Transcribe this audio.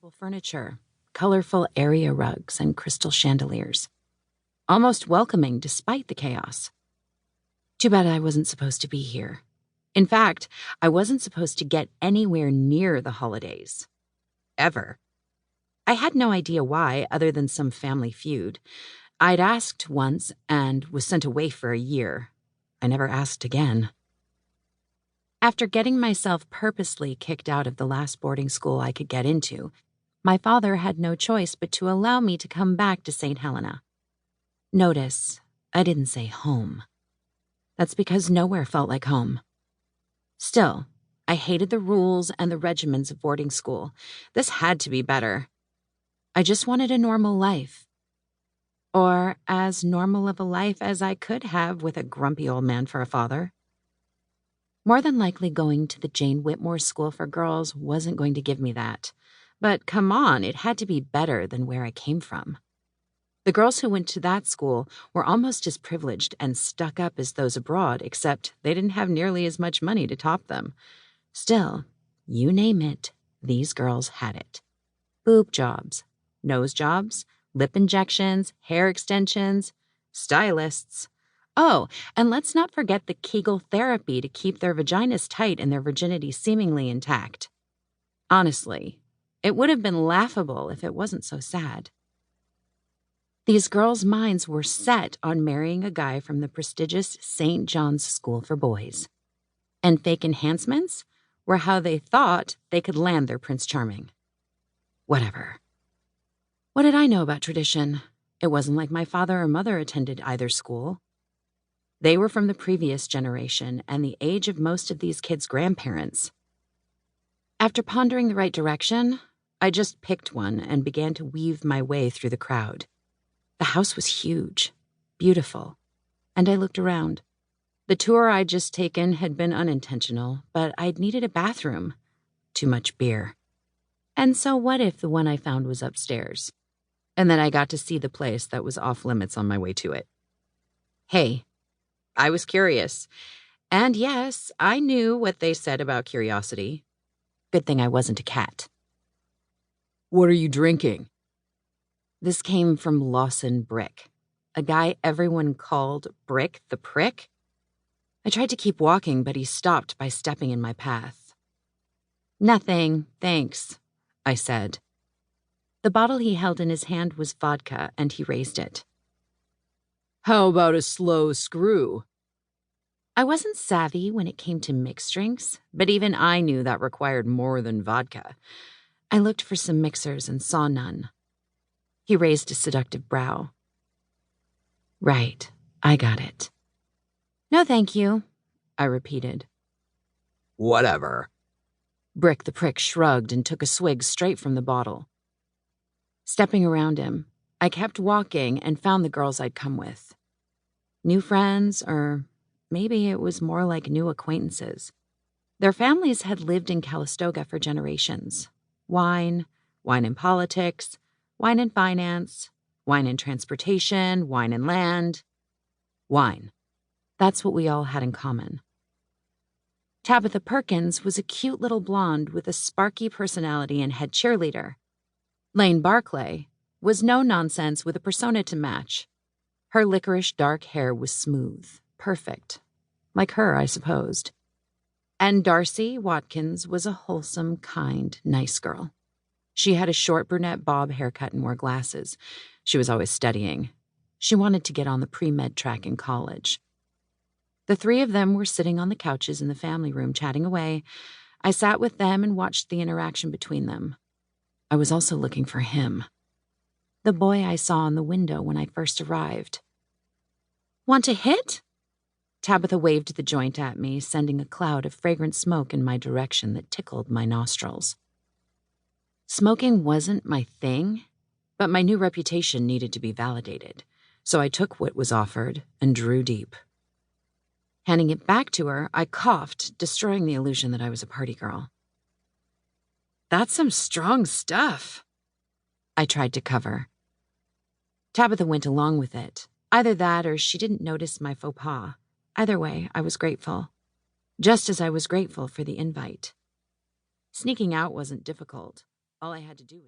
beautiful furniture, colorful area rugs, and crystal chandeliers. Almost welcoming despite the chaos. Too bad I wasn't supposed to be here. In fact, I wasn't supposed to get anywhere near the holidays. Ever. I had no idea why, other than some family feud. I'd asked once and was sent away for a year. I never asked again. After getting myself purposely kicked out of the last boarding school I could get into, my father had no choice but to allow me to come back to St. Helena. Notice, I didn't say home. That's because nowhere felt like home. Still, I hated the rules and the regimens of boarding school. This had to be better. I just wanted a normal life. Or as normal of a life as I could have with a grumpy old man for a father. More than likely going to the Jane Whitmore School for Girls wasn't going to give me that. But come on, it had to be better than where I came from. The girls who went to that school were almost as privileged and stuck up as those abroad, except they didn't have nearly as much money to top them. Still, you name it, these girls had it. Boob jobs, nose jobs, lip injections, hair extensions, stylists. Oh, and let's not forget the Kegel therapy to keep their vaginas tight and their virginity seemingly intact. Honestly, it would have been laughable if it wasn't so sad. These girls' minds were set on marrying a guy from the prestigious St. John's School for Boys. And fake enhancements were how they thought they could land their Prince Charming. Whatever. What did I know about tradition? It wasn't like my father or mother attended either school. They were from the previous generation and the age of most of these kids' grandparents. After pondering the right direction, I just picked one and began to weave my way through the crowd. The house was huge, beautiful, and I looked around. The tour I'd just taken had been unintentional, but I'd needed a bathroom. Too much beer. And so what if the one I found was upstairs? And then I got to see the place that was off limits on my way to it. Hey, I was curious. And yes, I knew what they said about curiosity. Good thing I wasn't a cat. What are you drinking? This came from Lawson Brick, a guy everyone called Brick the Prick. I tried to keep walking, but he stopped by stepping in my path. Nothing, thanks, I said. The bottle he held in his hand was vodka, and he raised it. How about a slow screw? I wasn't savvy when it came to mixed drinks, but even I knew that required more than vodka. I looked for some mixers and saw none. He raised a seductive brow. Right, I got it. No, thank you, I repeated. Whatever. Brick the Prick shrugged and took a swig straight from the bottle. Stepping around him, I kept walking and found the girls I'd come with. New friends, or maybe it was more like new acquaintances. Their families had lived in Calistoga for generations. Wine in politics, wine in finance, wine in transportation, wine in land. Wine. That's what we all had in common. Tabitha Perkins was a cute little blonde with a sparky personality and head cheerleader. Lane Barclay was no-nonsense with a persona to match. Her licorice dark hair was smooth, perfect. Like her, I supposed. And Darcy Watkins was a wholesome, kind, nice girl. She had a short brunette bob haircut and wore glasses. She was always studying. She wanted to get on the pre-med track in college. The three of them were sitting on the couches in the family room chatting away. I sat with them and watched the interaction between them. I was also looking for him. The boy I saw in the window when I first arrived. Want a hit? Tabitha waved the joint at me, sending a cloud of fragrant smoke in my direction that tickled my nostrils. Smoking wasn't my thing, but my new reputation needed to be validated, so I took what was offered and drew deep. Handing it back to her, I coughed, destroying the illusion that I was a party girl. That's some strong stuff. I tried to cover. Tabitha went along with it. Either that or she didn't notice my faux pas. Either way, I was grateful. Just as I was grateful for the invite. Sneaking out wasn't difficult. All I had to do was